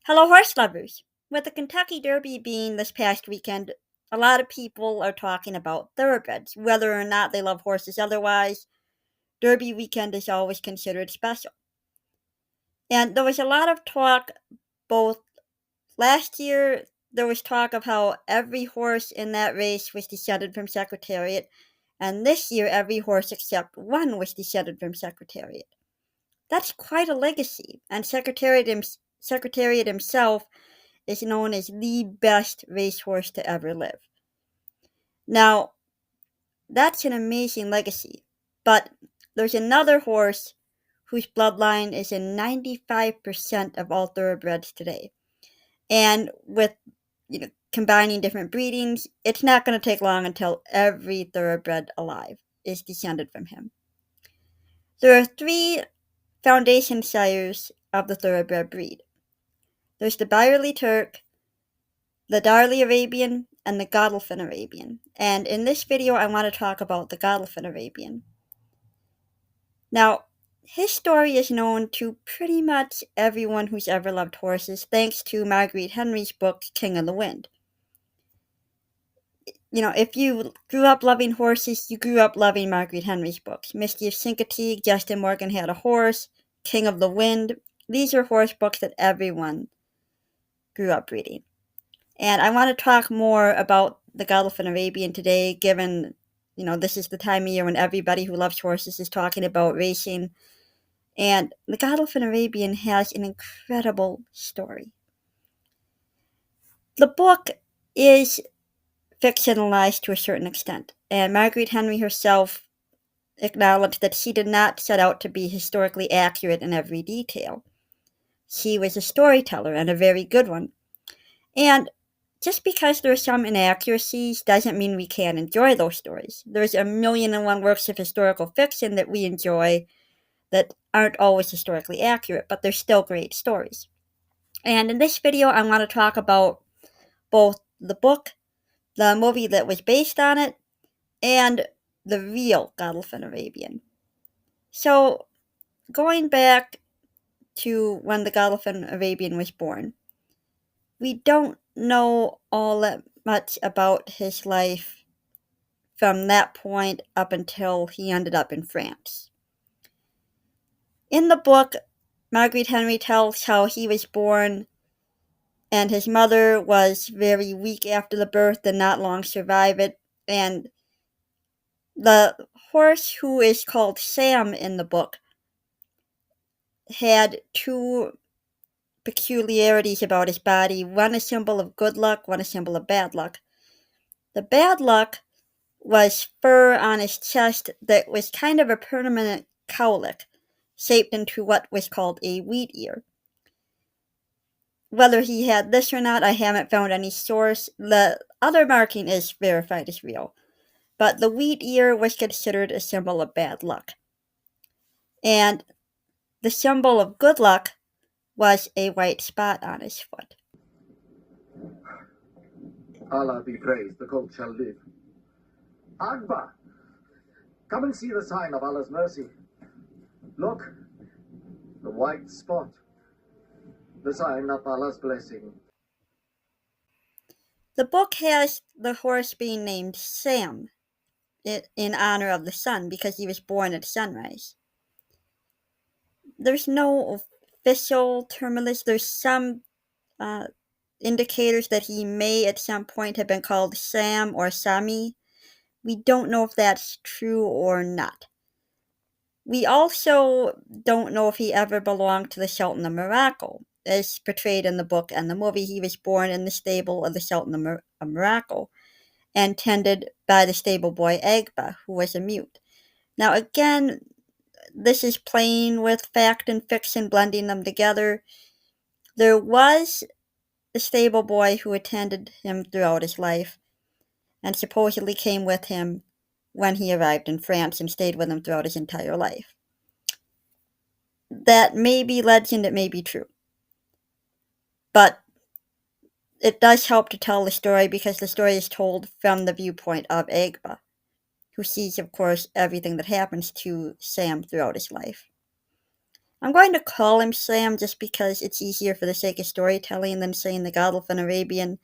Hello, horse lovers! With the Kentucky Derby being this past weekend, a lot of people are talking about thoroughbreds. Whether or not they love horses otherwise, Derby weekend is always considered special. And there was a lot of talk both last year, there was talk of how every horse in that race was descended from Secretariat, and this year every horse except one was descended from Secretariat. That's quite a legacy, and Secretariat himself is known as the best racehorse to ever live. Now, that's an amazing legacy, but there's another horse whose bloodline is in 95% of all thoroughbreds today. And with combining different breedings, it's not going to take long until every thoroughbred alive is descended from him. There are three foundation sires of the thoroughbred breed. There's the Byerly Turk, the Darley Arabian, and the Godolphin Arabian. And in this video, I want to talk about the Godolphin Arabian. Now, his story is known to pretty much everyone who's ever loved horses, thanks to Marguerite Henry's book, King of the Wind. If you grew up loving horses, you grew up loving Marguerite Henry's books. Misty of Chincoteague, Justin Morgan Had a Horse, King of the Wind. These are horse books that everyone grew up reading. And I want to talk more about the Godolphin Arabian today, given, this is the time of year when everybody who loves horses is talking about racing. And the Godolphin Arabian has an incredible story. The book is fictionalized to a certain extent, and Marguerite Henry herself acknowledged that she did not set out to be historically accurate in every detail. She was a storyteller, and a very good one. And just because there are some inaccuracies doesn't mean we can't enjoy those stories. There's 1,000,001 works of historical fiction that we enjoy that aren't always historically accurate, but they're still great stories. And in this video, I want to talk about both the book, the movie that was based on it, and the real Godolphin Arabian. So, going back to when the Godolphin Arabian was born, we don't know all that much about his life from that point up until he ended up in France. In the book, Marguerite Henry tells how he was born and his mother was very weak after the birth and not long survive it, and the horse who is called Sam in the book had two peculiarities about his body, one a symbol of good luck, one a symbol of bad luck. The bad luck was fur on his chest that was kind of a permanent cowlick, shaped into what was called a wheat ear. Whether he had this or not, I haven't found any source. The other marking is verified as real, but the wheat ear was considered a symbol of bad luck. And the symbol of good luck was a white spot on his foot. Allah be praised, the colt shall live. Akbar, come and see the sign of Allah's mercy. Look, the white spot, the sign of Allah's blessing. The book has the horse being named Sam in honor of the sun because he was born at sunrise. There's no official terminus. There's some indicators that he may at some point have been called Sam or Sami. We don't know if that's true or not. We also don't know if he ever belonged to the Sultan of Morocco. As portrayed in the book and the movie, he was born in the stable of the Sultan of Morocco and tended by the stable boy Agba, who was a mute. Now again, this is playing with fact and fiction, blending them together. There was a stable boy who attended him throughout his life and supposedly came with him when he arrived in France and stayed with him throughout his entire life. That may be legend, it may be true. But it does help to tell the story because the story is told from the viewpoint of Agba, who sees, of course, everything that happens to Sam throughout his life. I'm going to call him Sam just because it's easier for the sake of storytelling than saying the Godolphin Arabian.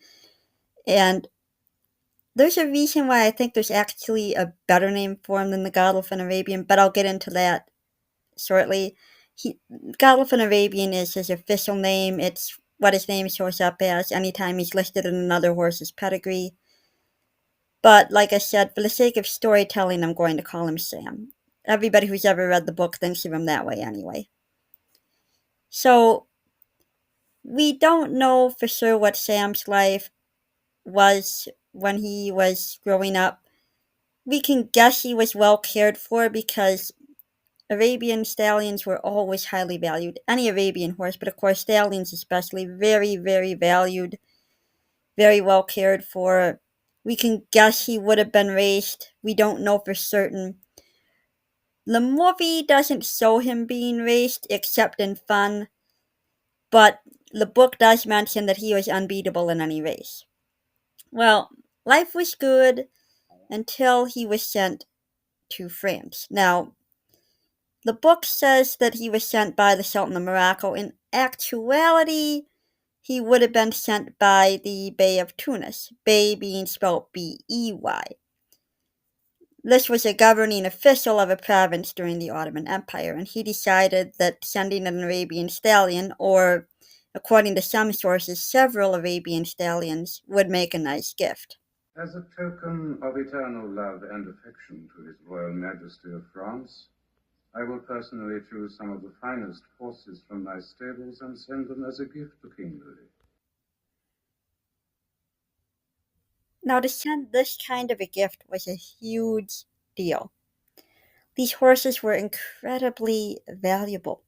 And there's a reason why I think there's actually a better name for him than the Godolphin Arabian, but I'll get into that shortly. He Godolphin Arabian is his official name. It's what his name shows up as anytime he's listed in another horse's pedigree. But like I said, for the sake of storytelling, I'm going to call him Sam. Everybody who's ever read the book thinks of him that way anyway. So we don't know for sure what Sam's life was when he was growing up. We can guess he was well cared for because Arabian stallions were always highly valued. Any Arabian horse, but of course stallions especially, very, very valued, very well cared for. We can guess he would have been raised. We don't know for certain. The movie doesn't show him being raised except in fun, but the book does mention that he was unbeatable in any race. Well, life was good until he was sent to France. Now, the book says that he was sent by the Sultan of Morocco. In actuality, he would have been sent by the Bey of Tunis, Bey being spelled B-E-Y. This was a governing official of a province during the Ottoman Empire, and he decided that sending an Arabian stallion, or according to some sources, several Arabian stallions, would make a nice gift. As a token of eternal love and affection to His Royal Majesty of France, I will personally choose some of the finest horses from my stables and send them as a gift to King Louis. Now, to send this kind of a gift was a huge deal. These horses were incredibly valuable.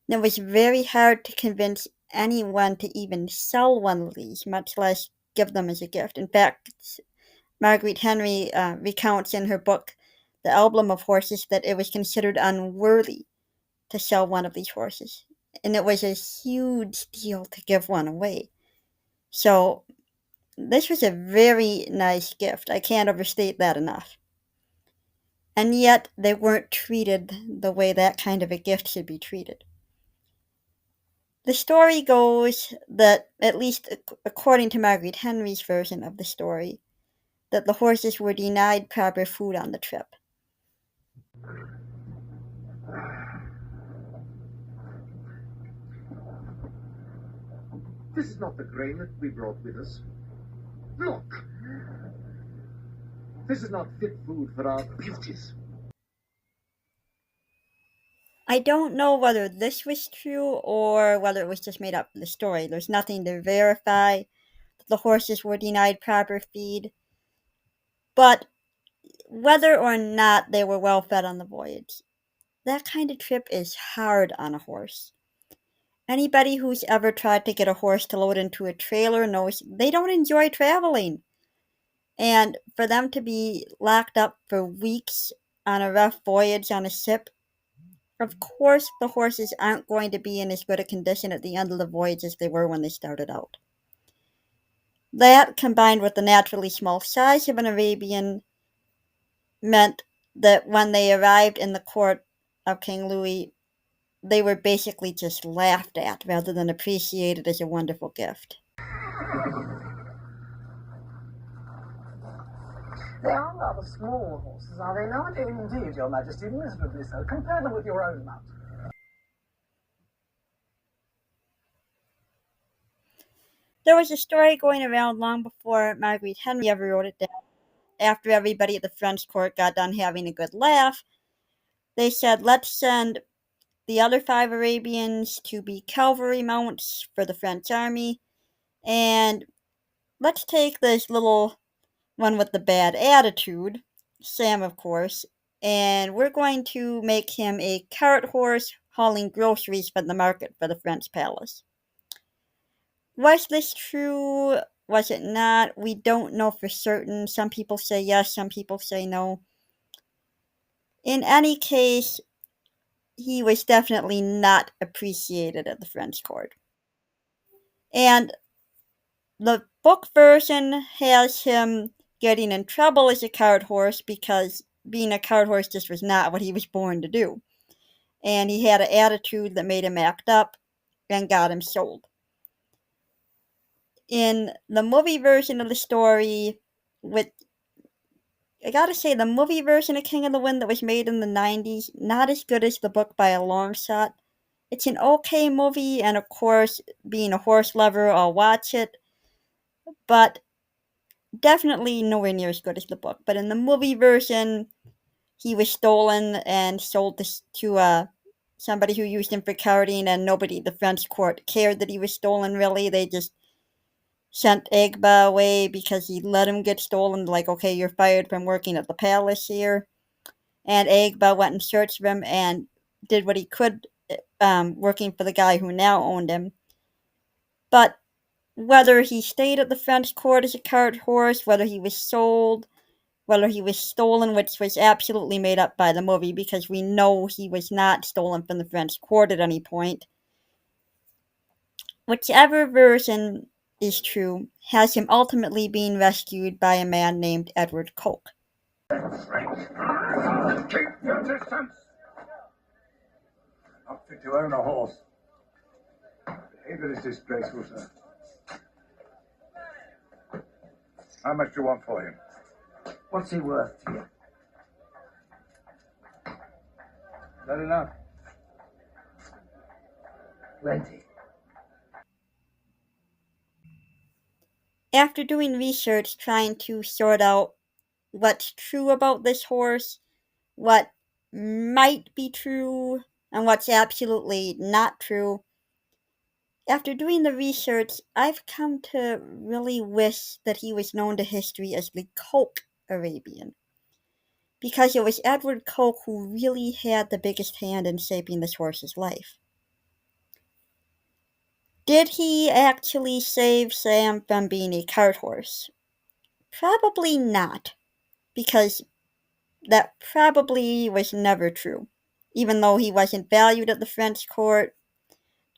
And it was very hard to convince anyone to even sell one of these, much less give them as a gift. In fact, Marguerite Henry recounts in her book, The Emblem of Horses, that it was considered unworthy to sell one of these horses. And it was a huge deal to give one away. So, this was a very nice gift. I can't overstate that enough. And yet, they weren't treated the way that kind of a gift should be treated. The story goes that, at least according to Marguerite Henry's version of the story, that the horses were denied proper food on the trip. This is not the grain that we brought with us. Look! This is not fit food for our beauties. I don't know whether this was true or whether it was just made up in the story. There's nothing to verify that the horses were denied proper feed. But whether or not they were well fed on the voyage, that kind of trip is hard on a horse. Anybody who's ever tried to get a horse to load into a trailer knows they don't enjoy traveling. And for them to be locked up for weeks on a rough voyage on a ship, of course the horses aren't going to be in as good a condition at the end of the voyage as they were when they started out. That, combined with the naturally small size of an Arabian, meant that when they arrived in the court of King Louis, they were basically just laughed at rather than appreciated as a wonderful gift. They are rather small horses, are they not? Indeed, Your Majesty, miserably so. Compare them with your own mount. There was a story going around long before Marguerite Henry ever wrote it down. After everybody at the French court got done having a good laugh, they said, let's send the other 5 Arabians to be cavalry mounts for the French army, and let's take this little one with the bad attitude, Sam, of course, and we're going to make him a cart horse hauling groceries from the market for the French palace. Was this true? Was it not? We don't know for certain. Some people say yes, some people say no. In any case, he was definitely not appreciated at the French court. And the book version has him getting in trouble as a cart horse because being a cart horse just was not what he was born to do. and he had an attitude that made him act up and got him sold. In the movie version of the story, with I gotta say, the movie version of King of the Wind that was made in the 90s, not as good as the book by a long shot. It's an okay movie, and of course, being a horse lover, I'll watch it, but definitely nowhere near as good as the book. But in the movie version, he was stolen and sold to somebody who used him for courting, and nobody at the French court cared that he was stolen, really. They just sent Egba away because he let him get stolen, like, okay, you're fired from working at the palace here. And Egba went and searched for him and did what he could, working for the guy who now owned him. But whether he stayed at the French court as a cart horse, whether he was sold, whether he was stolen, which was absolutely made up by the movie because we know he was not stolen from the French court at any point. Whichever version is true, has him ultimately being rescued by a man named Edward Coke. Keep your distance! Not fit to own a horse. Behavior is disgraceful, sir. How much do you want for him? What's he worth to you? Not enough. Plenty. After doing research trying to sort out what's true about this horse, what might be true, and what's absolutely not true, after doing the research, I've come to really wish that he was known to history as the Coke Arabian, because it was Edward Coke who really had the biggest hand in shaping this horse's life. Did he actually save Sam from being a cart horse? Probably not, because that probably was never true. Even though he wasn't valued at the French court,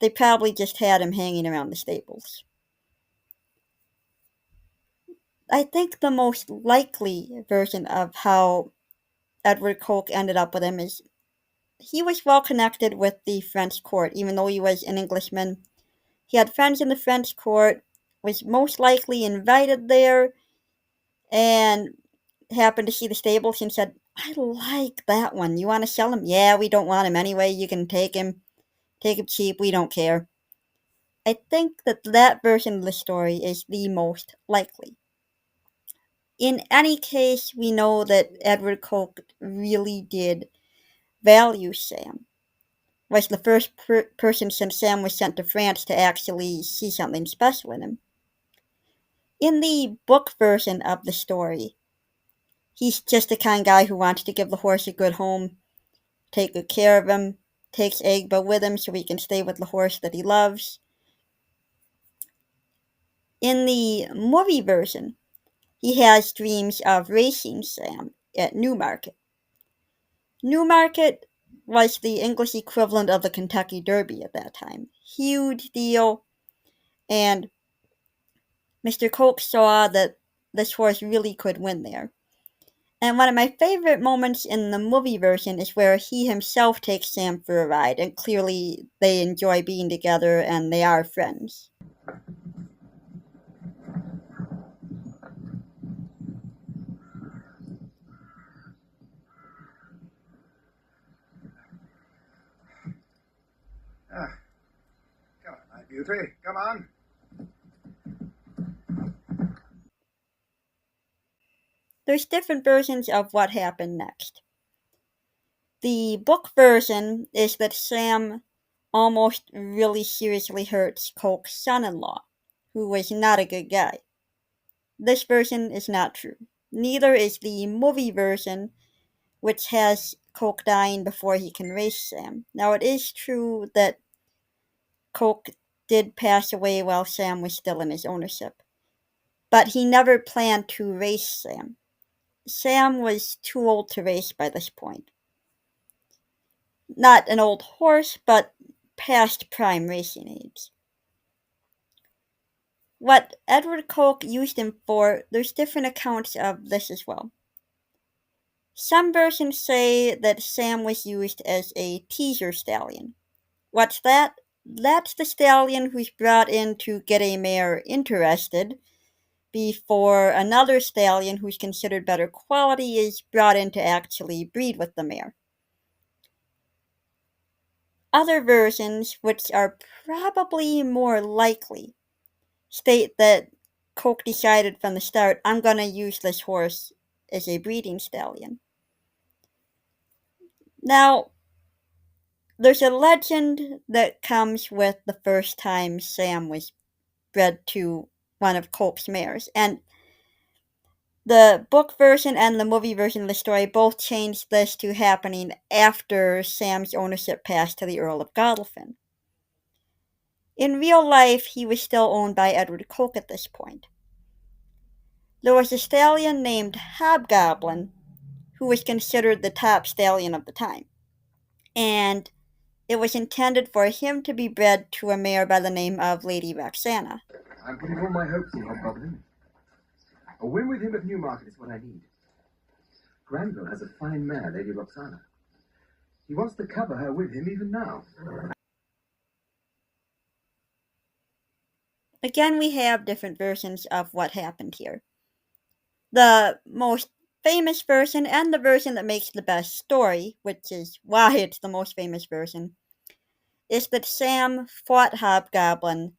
they probably just had him hanging around the stables. I think the most likely version of how Edward Coke ended up with him is he was well connected with the French court, even though he was an Englishman. He had friends in the French court, was most likely invited there, and happened to see the stables and said, I like that one. You want to sell him? Yeah, we don't want him anyway. You can take him. Take him cheap. We don't care. I think that version of the story is the most likely. In any case, we know that Edward Coke really did value Sam. Was the first person since Sam was sent to France to actually see something special in him. In the book version of the story, he's just the kind of guy who wants to give the horse a good home, take good care of him, takes Egba with him so he can stay with the horse that he loves. In the movie version, he has dreams of racing Sam at Newmarket. Newmarket was the English equivalent of the Kentucky Derby at that time. Huge deal, and Mr. Coke saw that this horse really could win there. And one of my favorite moments in the movie version is where he himself takes Sam for a ride, and clearly they enjoy being together and they are friends. Come on, my beauty. Come on. There's different versions of what happened next. The book version is that Sam almost really seriously hurts Coke's son-in-law, who was not a good guy. This version is not true. Neither is the movie version, which has Coke dying before he can race Sam. Now, it is true that Coke did pass away while Sam was still in his ownership, but he never planned to race Sam. Sam was too old to race by this point. Not an old horse, but past prime racing age. What Edward Coke used him for, there's different accounts of this as well. Some versions say that Sam was used as a teaser stallion. What's that? That's the stallion who's brought in to get a mare interested before another stallion who's considered better quality is brought in to actually breed with the mare. Other versions, which are probably more likely, state that Coke decided from the start, I'm going to use this horse as a breeding stallion. Now, there's a legend that comes with the first time Sam was bred to one of Coke's mares, and the book version and the movie version of the story both changed this to happening after Sam's ownership passed to the Earl of Godolphin. In real life, he was still owned by Edward Coke at this point. There was a stallion named Hobgoblin who was considered the top stallion of the time, and it was intended for him to be bred to a mare by the name of Lady Roxana. I'm putting all my hopes in Hobgoblin. A win with him at Newmarket is what I need. Granville has a fine mare, Lady Roxana. He wants to cover her with him even now. Again, we have different versions of what happened here. The most famous version, and the version that makes the best story, which is why it's the most famous version, is that Sam fought Hobgoblin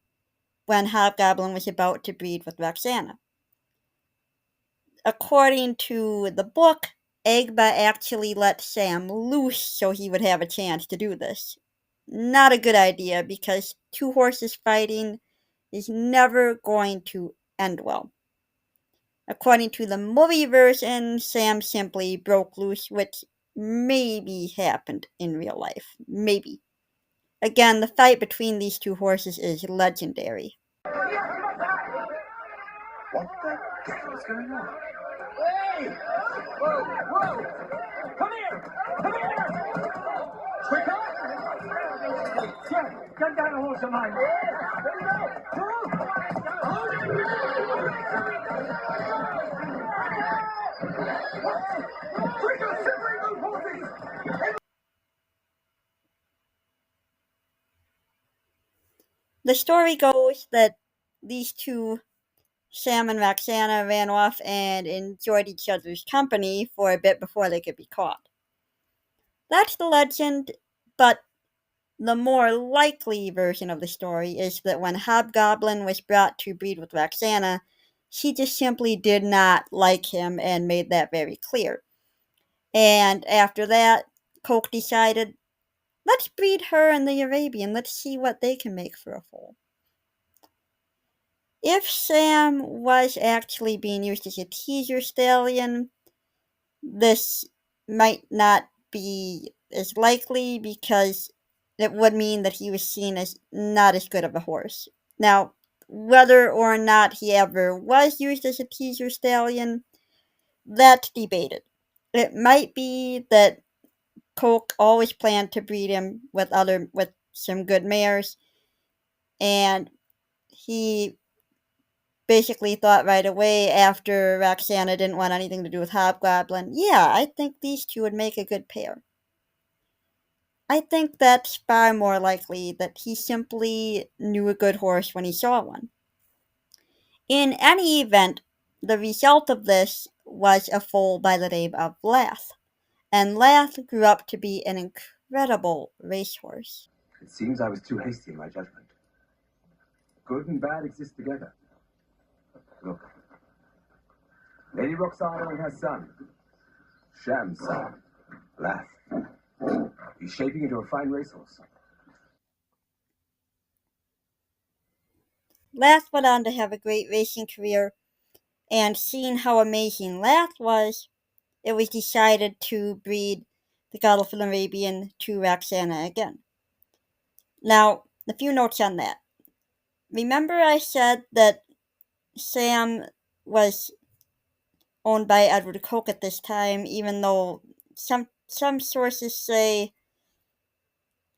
when Hobgoblin was about to breed with Roxana. According to the book, Egba actually let Sam loose so he would have a chance to do this. Not a good idea, because two horses fighting is never going to end well. According to the movie version, Sam simply broke loose, which maybe happened in real life. Maybe. Again, the fight between these two horses is legendary. What the hell is going on? Hey! Whoa, whoa! Come here! Come here! Quicker! Sam, get down a horse of mine. There you go. Quicker, separate those horses! The story goes that these two, Sam and Roxana, ran off and enjoyed each other's company for a bit before they could be caught. That's the legend, but the more likely version of the story is that when Hobgoblin was brought to breed with Roxana, she just simply did not like him and made that very clear. And after that, Coke decided, let's breed her and the Arabian, let's see what they can make for a foal. If Sam was actually being used as a teaser stallion, this might not be as likely, because it would mean that he was seen as not as good of a horse. Now, whether or not he ever was used as a teaser stallion, that's debated. It might be that Coke always planned to breed him with some good mares, and he basically thought right away, after Roxana didn't want anything to do with Hobgoblin, yeah, I think these two would make a good pair. I think that's far more likely that he simply knew a good horse when he saw one. In any event, the result of this was a foal by the name of Lath, and Lath grew up to be an incredible racehorse. It seems I was too hasty in my judgment. Good and bad exist together. Look. Lady Roxana and her son. Sham's son. Lath. He's shaping into a fine racehorse. Lath went on to have a great racing career, and seeing how amazing Lath was, it was decided to breed the Godolphin Arabian to Roxana again. Now, a few notes on that. Remember I said that Sam was owned by Edward Coke at this time, even though some sources say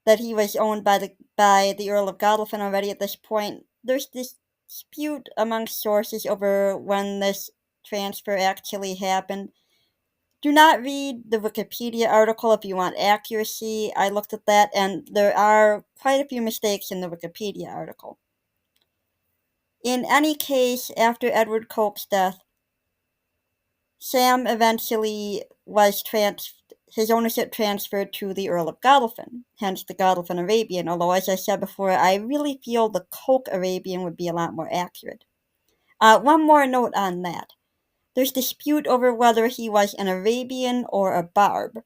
that he was owned by the Earl of Godolphin already at this point. There's this dispute among sources over when this transfer actually happened. Do not read the Wikipedia article if you want accuracy. I looked at that, and there are quite a few mistakes in the Wikipedia article. In any case, after Edward Coke's death, Sam eventually was his ownership transferred to the Earl of Godolphin, hence the Godolphin Arabian, although as I said before, I really feel the Coke Arabian would be a lot more accurate. One more note on that. There's dispute over whether he was an Arabian or a Barb.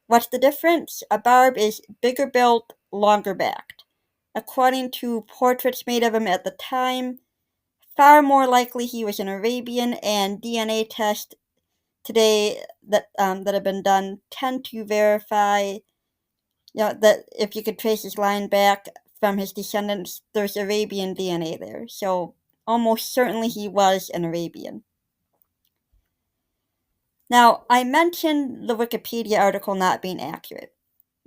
What's the difference? A Barb is bigger built, longer backed. According to portraits made of him at the time, far more likely he was an Arabian, and DNA tests today that have been done tend to verify that if you could trace his line back from his descendants, there's Arabian DNA there. So almost certainly he was an Arabian. Now, I mentioned the Wikipedia article not being accurate.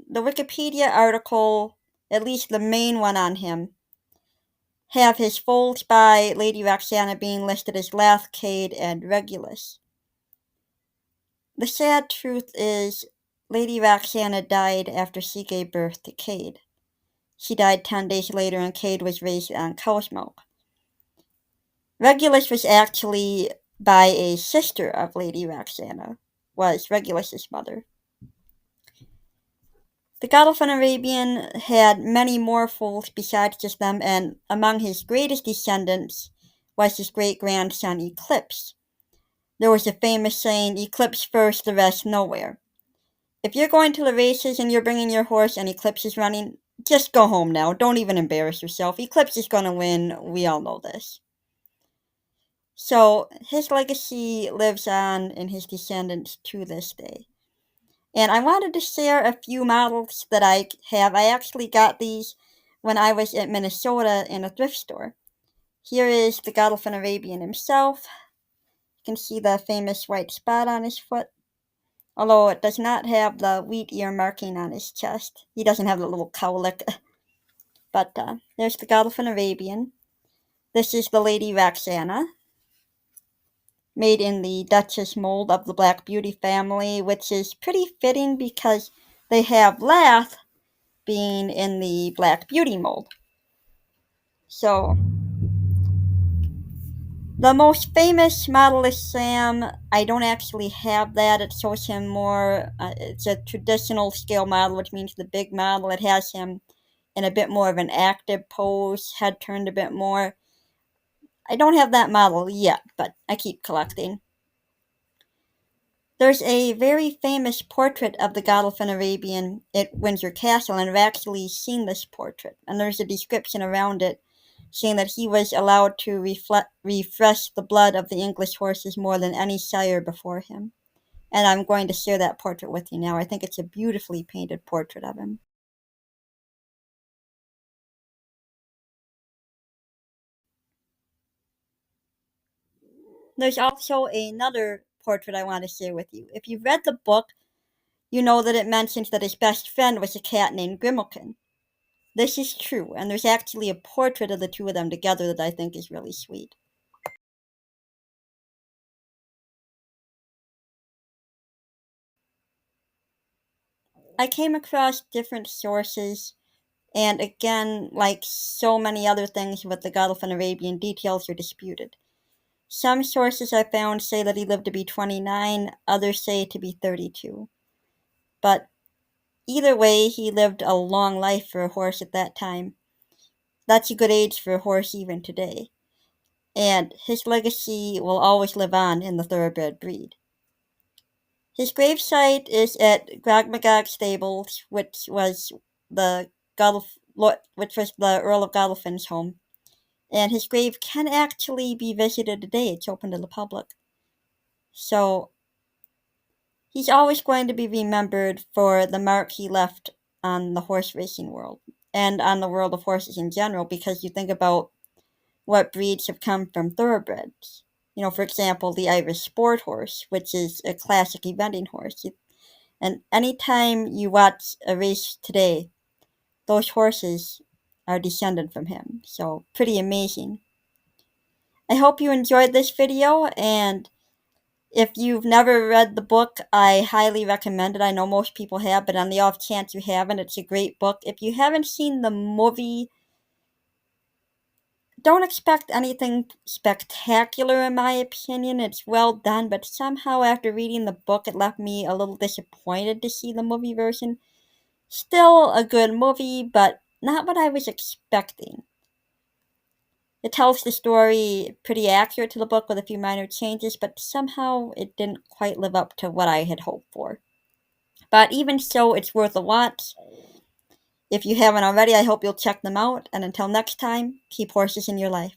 The Wikipedia article, at least the main one on him, have his foals by Lady Roxana being listed as Lath, Cade, and Regulus. The sad truth is, Lady Roxana died after she gave birth to Cade. She died 10 days later, and Cade was raised on cow's milk. Regulus was actually by a sister of Lady Roxana, was Regulus's mother. The Godolphin Arabian had many more foals besides just them, and among his greatest descendants was his great-grandson Eclipse. There was a famous saying, Eclipse first, the rest nowhere. If you're going to the races and you're bringing your horse and Eclipse is running, just go home now. Don't even embarrass yourself. Eclipse is going to win. We all know this. So his legacy lives on in his descendants to this day. And I wanted to share a few models that I have. I actually got these when I was at Minnesota in a thrift store. Here is the Godolphin Arabian himself. You can see the famous white spot on his foot, although it does not have the wheat ear marking on his chest. He doesn't have the little cowlick. But there's the Godolphin Arabian. This is the Lady Roxana, made in the Duchess mold of the Black Beauty family, which is pretty fitting because they have Lath being in the Black Beauty mold. So, the most famous model is Sam. I don't actually have that. It shows him more, it's a traditional scale model, which means the big model. It has him in a bit more of an active pose, head turned a bit more. I don't have that model yet, but I keep collecting. There's a very famous portrait of the Godolphin Arabian at Windsor Castle, and I've actually seen this portrait. And there's a description around it saying that he was allowed to refresh the blood of the English horses more than any sire before him. And I'm going to share that portrait with you now. I think it's a beautifully painted portrait of him. There's also another portrait I want to share with you. If you've read the book, you know that it mentions that his best friend was a cat named Grimalkin. This is true, and there's actually a portrait of the two of them together that I think is really sweet. I came across different sources, and again, like so many other things with the Godolphin Arabian, details are disputed. Some sources I found say that he lived to be 29, others say to be 32. But either way, he lived a long life for a horse at that time. That's a good age for a horse even today. And his legacy will always live on in the thoroughbred breed. His gravesite is at Grogmagog Stables, which was the Earl of Godolphin's home. And his grave can actually be visited today. It's open to the public. So, he's always going to be remembered for the mark he left on the horse racing world, and on the world of horses in general, because you think about what breeds have come from thoroughbreds. You know, for example, the Irish sport horse, which is a classic eventing horse. And anytime you watch a race today, those horses are descended from him. So, pretty amazing. I hope you enjoyed this video, and If you've never read the book, I highly recommend it. I know most people have, but on the off chance you haven't, it's a great book. If you haven't seen the movie, don't expect anything spectacular in my opinion. It's well done, but somehow after reading the book, it left me a little disappointed to see the movie version. Still a good movie, but not what I was expecting. It tells the story pretty accurate to the book with a few minor changes, but somehow it didn't quite live up to what I had hoped for. But even so, it's worth a watch. If you haven't already, I hope you'll check them out. And until next time, keep horses in your life.